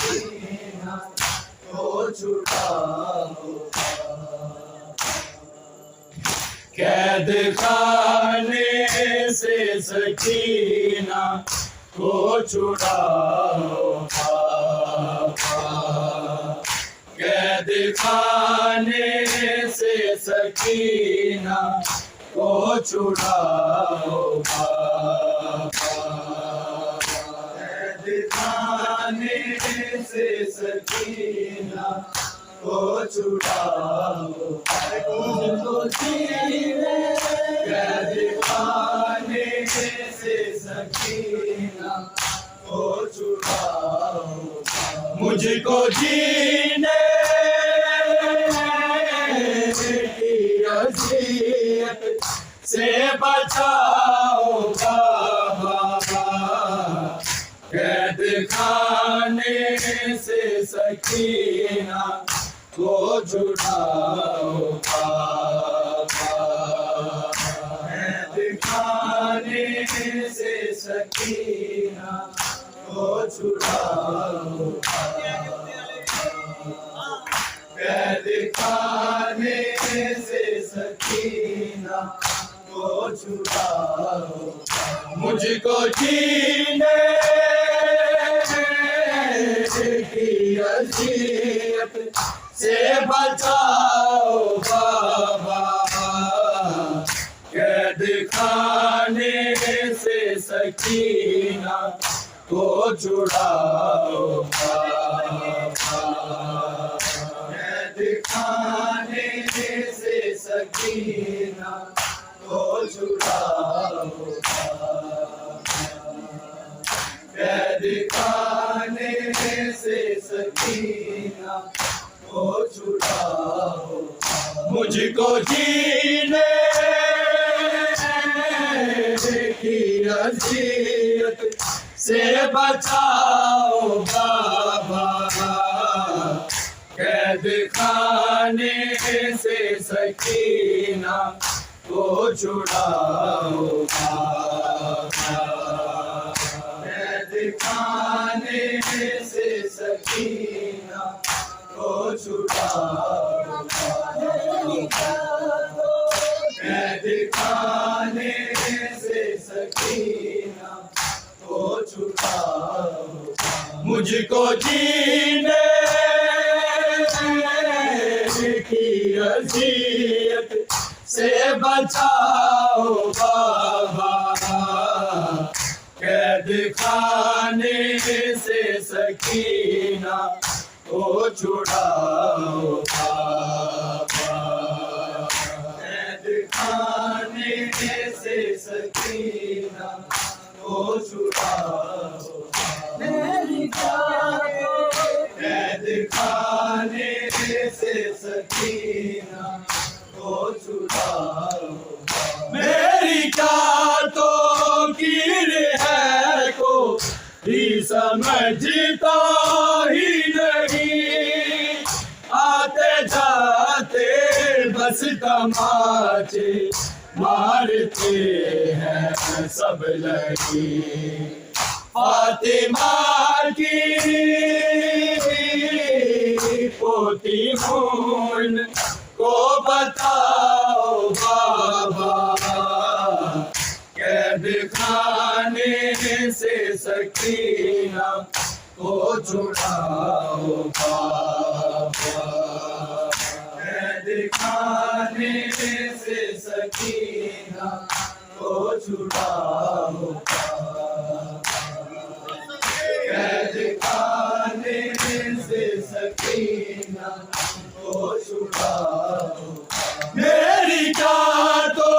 सकीना को छुड़ाओ। कैद खाने से सकीना को छुड़ाओ बाबा। कैद खाने से सकीना को छुड़ाओ बाबा। कैद खाने से सकीना को छुड़ाओ। मुझको जीने कैद खाने से सकीना को छुड़ाओ। मुझको जीने की अज़ियत से बचाओ बाबा। कैद खाने से सकीना को छुड़ाओ बाबा। कैद खाने से सकीना को छुड़ाओ। कैद खाने से सकीना को छुड़ाओ। मुझको जीने की अज़ियत से बचाओ बाबा। कैद खाने से सकीना को छुड़ाओ बाबा। कैद खाने से सकीना को छुड़ाओ। कैद खाने से सकीना को छुड़ाओ। मुझको जीने की अज़ियत से बचाओ बाबा। कैद खाने से सकीना को छुड़ाओ बाबा। कैद खाने से सकीना को छुड़ाओ। कैद खाने से सकीना को छुड़ाओ। मुझको जीने की अज़ियत से बचाओ बाबा। कैद खाने से सकीना को छुड़ाओ बाबा। कैद खाने से सकीना को छुड़ाओ। मेरी कैद खाने से सकीना को छुड़ाओ। मेरी क्या तो कीर है को ही समझता ही नहीं। आते जाते बस तमाचे मारते हैं सब लगी। फातिमा की पोती हूँ को बताओ बाबा। कैद खाने से सकीना को छुड़ाओ बाबा। कैद खाने से सकीना को छुड़ाओ बाबा। कैद खाने से सकीना को छुड़ाओ। मेरी क्या तो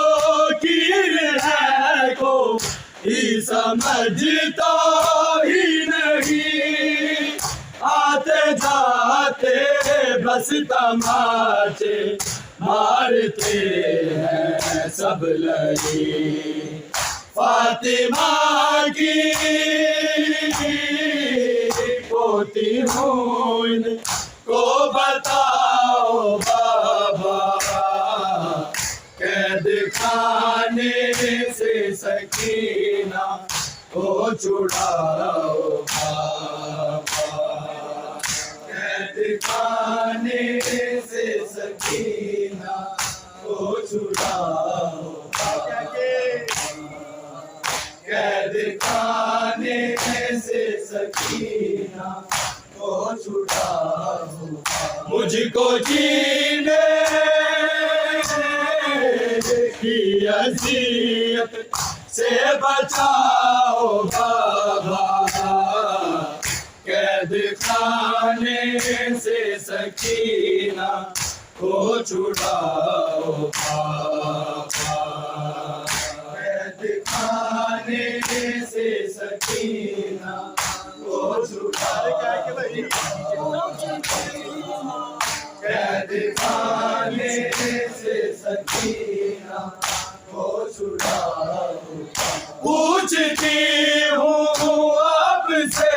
कीर है को ही समझता ही नहीं। आते जाते बस तमाचे मारते हैं सब लगी। फातिमा की पोती हूँ को बताओ बाबा। कैद खाने से सकीना को छुड़ाओ बाबा। खाने से सकीना को छुड़ाओ, कैद खाने से सकीना को छुड़ाओ, मुझको जीने की अज़ियत से बचाओ बाबा, कैद खाने से सकीना को छुड़ाओ बाबा, कैद खाने से सकीना को छुड़ाओ, कैद खाने से सकीना को छुड़ाओ, पूछती हूँ आपसे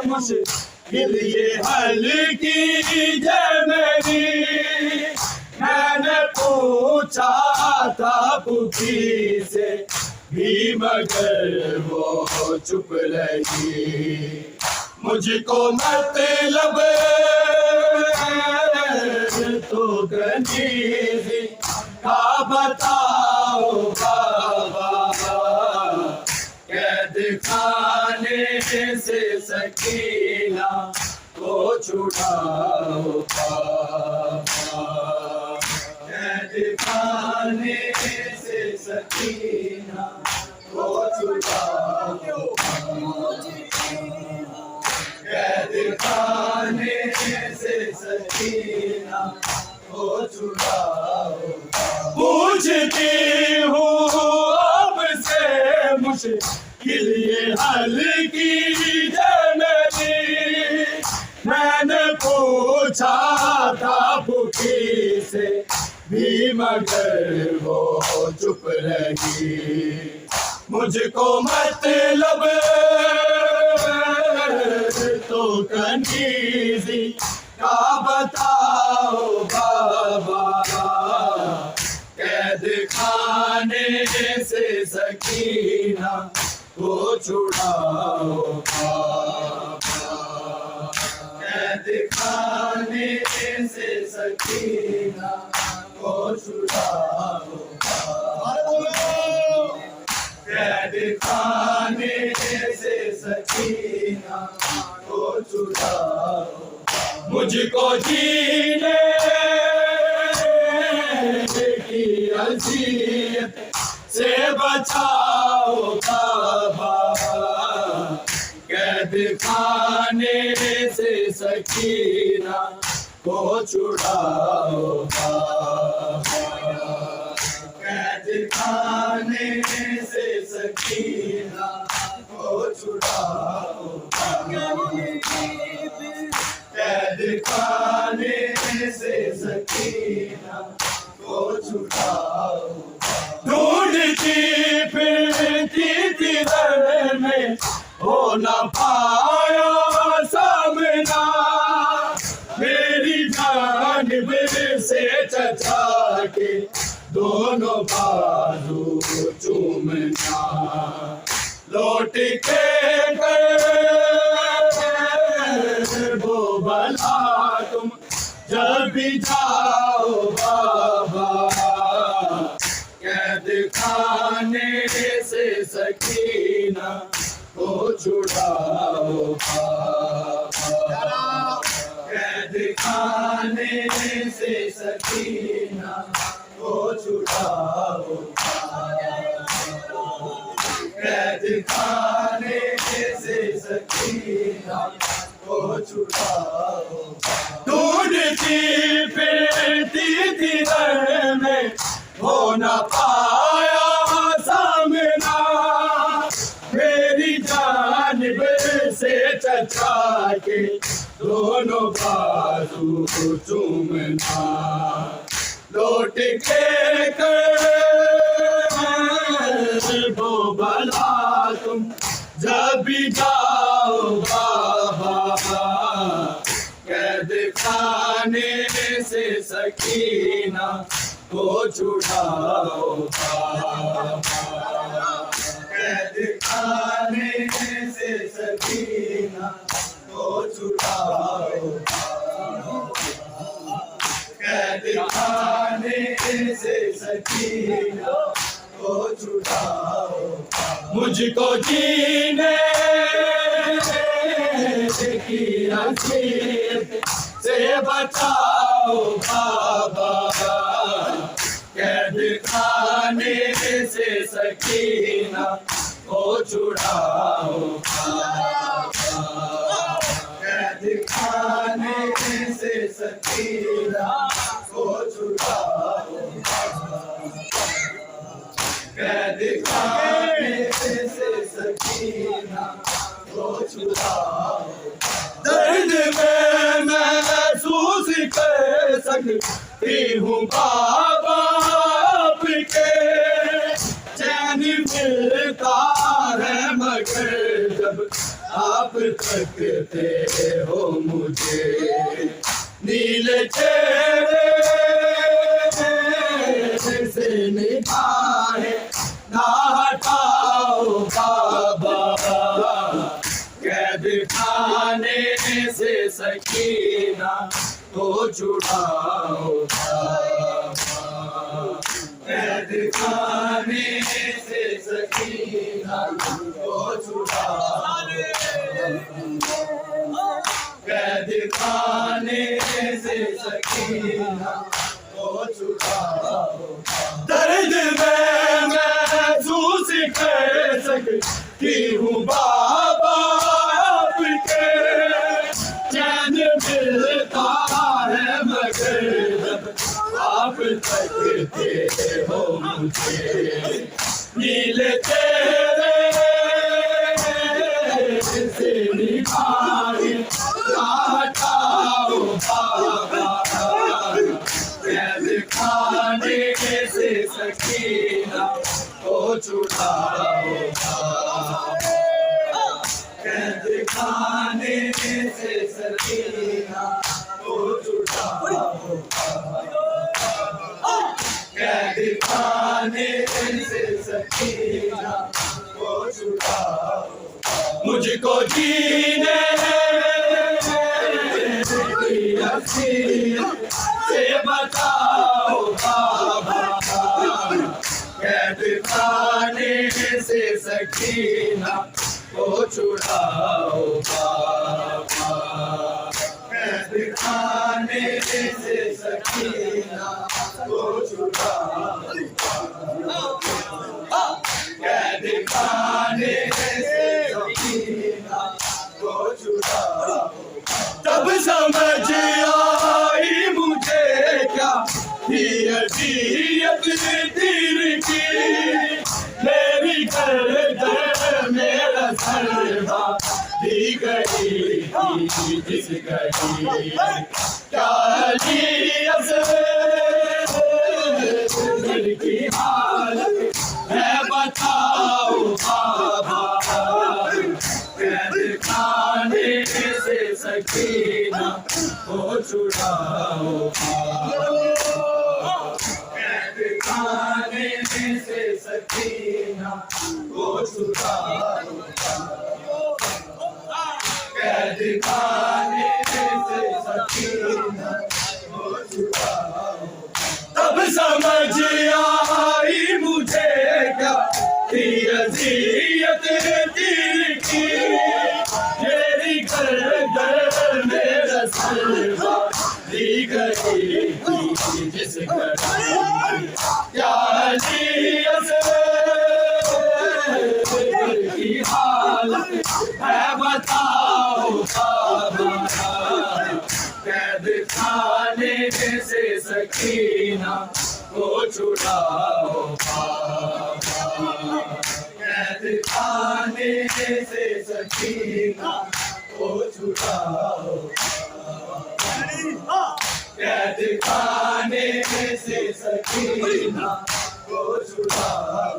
मुश्किल ये हल कीजिए मेरी, मैंने पूछा था पुकी से भी मगर वो चुप रही, मुझको मतलब तो गनीजी का बताओ बाबा, कैद खाने से सकीना को छुड़ाओ बाबा, कैद खाने से सकीना को छुड़ाओ, कैद खाने से सकीना को छुड़ाओ, पूछती हूँ आपसे मुश्किल ये हल कीजिए मेरी, मैंने पूछा था पुकी से भी मगर वो चुप रही, मुझको मतलब तो कनीजी का बताओ बाबा, कैद खाने से सकीना को छुड़ाओ बाबा, कैद खाने से सकीना को छुड़ाओ, कैद खाने से सकीना को छुड़ाओ, मुझको जीने की अज़ियत से बचाओ बाबा, कैद खाने से सकीना को छुड़ाओ बाबा, कैद खाने से सकीना को छुड़ाओ, कैद खाने से सकीना को छुड़ाओ, ढूंढती फिरती थी दर में हो न पाया सामना, मेरी जानिब से चचा के दोनों बाजू चूमना, लौट के वो भला तुम जब भी जाओ बाबा, कैद खाने से सकीना को छुड़ाओ बाबा, कैद खाने से सकीना को छुड़ाओ, कैद खाने से सकीना को छुड़ाओ, ढूंढती फिरती थी दर में हो न पाया सामना, मेरी जानिब से चचा के दोनों बाजू चूमना, लौट के वो भला तुम जब भी जाओ बाबा, कैद खाने से सकीना को छुड़ाओ बाबा, कैद खाने से सकीना को छुड़ाओ। मुझको जीने की नसीब से बचाओ बाबा, कैद खाने से सकीना को छुड़ाओ बाबा, कैद खाने से सकीना को छुड़ाओ, कैद खाने से सकीना को छुड़ाओ। दर्द में महसूस कर सकती हूँ बाबा आपके, चैन मिलता है मगर जब आप तकते हो मुझे, नीले चेहरे से निगाहें ना हटाओ बाबा, कैद खाने से सकीना को छुड़ाओ बाबा, कैद खाने से सकीना को छुड़ाओ, कैद खाने से सकीना को छुड़ाओ। दर्द में महसूस कर सकती हूँ बाबा आपके, चैन मिलता है मगर जब आप तकते हो मुझे, नीले चेहरे से निगाहें ना हटाओ बाबा, कैद खाने से सकीना को छुड़ाओ बाबा, कैद खाने से सकीना को छुड़ाओ, कैद खाने से सकीना को छुड़ाओ। मुझको जीने की नसीब से बचाओ बाबा, कैद खाने से सकीना को छुड़ाओ बाबा, कैद खाने से सकीना को छुड़ाओ, कैद खाने से सकीना को छुड़ाओ। तब समझ आई मुझे क्या थी अज़ियत दिल की, मेरी गर्दन मेरा सरवा दी गई थी जिस गई, क्या दिल की हालत है बताओ बाबा, कैद खाने से सकीना को छुड़ाओ बाबा, कैद खाने से सकीना को छुड़ाओ, कैद खाने से सकीना को छुड़ाओ। तब समझ आई मुझे क्या थी अज़ियत दिल की, मेरी गर्दन मेरा सरवा दी गई थी जिस गई, क्या अज़ियत की हालत है बताओ बाबा, कैद खाने से सकीना को छुड़ाओ बाबा, कैद खाने से सकीना को छुड़ाओ, कैद खाने से सकीना को छुड़ाओ।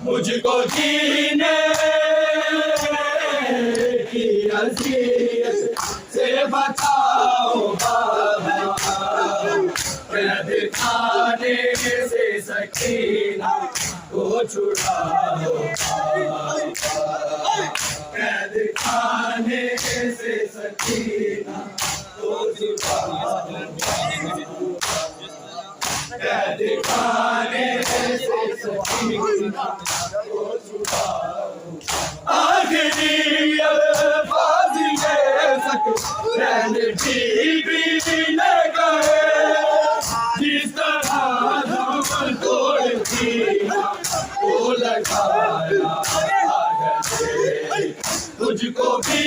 मुझको जीने की अज़ियत से बचाओ बाबा, कैद खाने से सकीना को छुड़ाओ बाबा, कैद खाने से सकीना को छुड़ाओ, कैद खाने से सकीना को छुड़ाओ। आखिरी अल्फाज ये सकरैन बीबी ने कहे, जिस तरह दम तोड़ दिया वो लगाया तुझको भी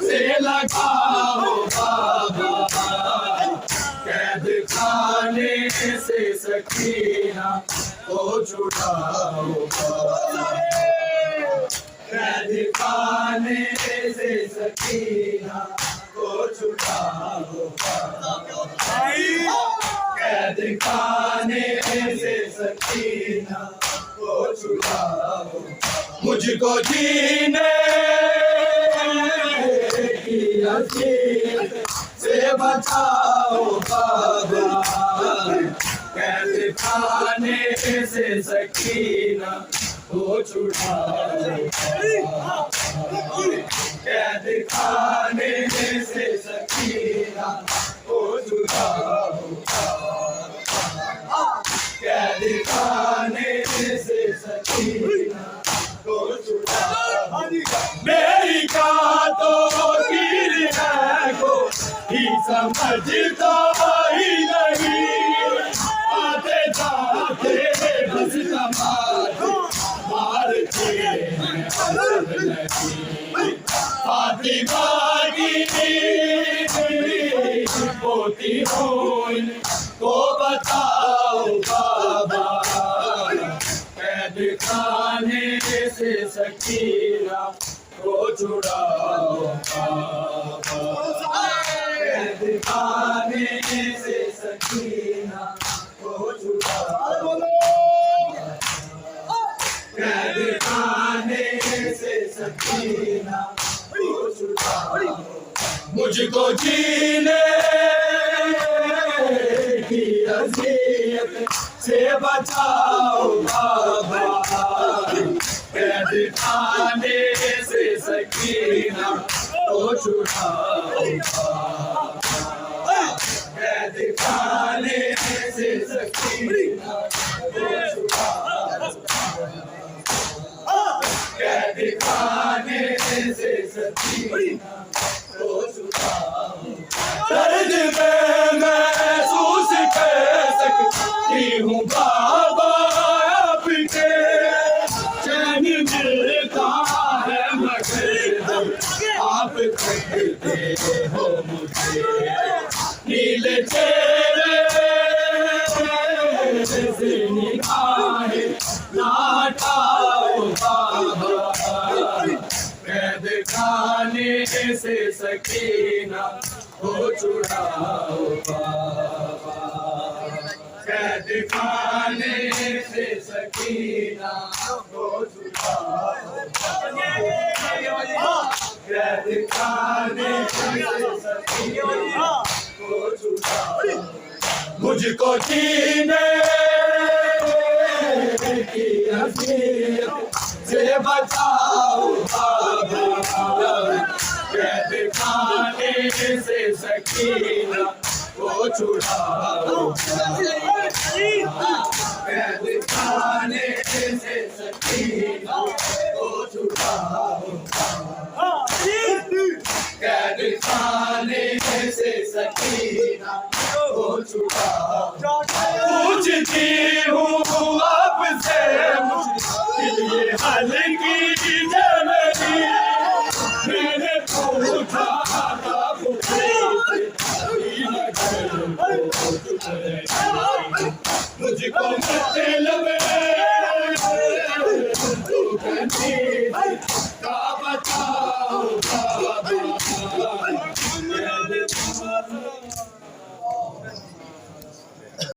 से लगाओ बाबा, कैद खाने से सकीना को छुड़ाओ बाबा, कैद खाने से सकीना को छुड़ाओ बाबा, कैद खाने से सकीना को छुड़ाओ, मुझको जीने की अजीत से बचाओ बाबा, कैद खाने से सकीना को छुड़ाओ, कैद खाने से सकीना को छुड़ाओ, कैद खाने से सकीना को छुड़ाओ, मेरी बातों की है को ही समझता ही नहीं, आते जाते बस मारते फातिमा की पोती हो को बताओ बाबा, कैद खाने से सकीना को छुड़ाओ बाबा, कैद खाने से सकीना को छुड़ाओ, कैद खाने से सकीना को छुड़ाओ, मुझको जीने की अज़ियत से बचाओ बाबा, कैद खाने से सकीना को छुड़ाओ बाबा, कैद खाने से सकीना को छुड़ाओ, कैद खाने से सकीना को छुड़ाओ, दर्द में महसूस कर सकती हूँ बाबा आपके, चैन मिलता है मगर आप कहते हो मुझे, नीले चेहरे से निगाहें ना हटाओ बाबा, कैद खाने से सकीना को छुड़ाओ बाबा, कैद खाने से सकीना को छुड़ाओ, कैद खाने से सकीना को छुड़ाओ, मुझको जीने की अज़ियत से बचाओ बाबा, कैद खाने से सकीना को छुड़ाओ, कैद खाने से सकीना को छुड़ाओ, कैद खाने से सकीना को छुड़ाओ, पूछती हूँ आपसे मुझे हल की जमनी, मैंने पूछा था मुझको मतलब तू का बताओ बाबा,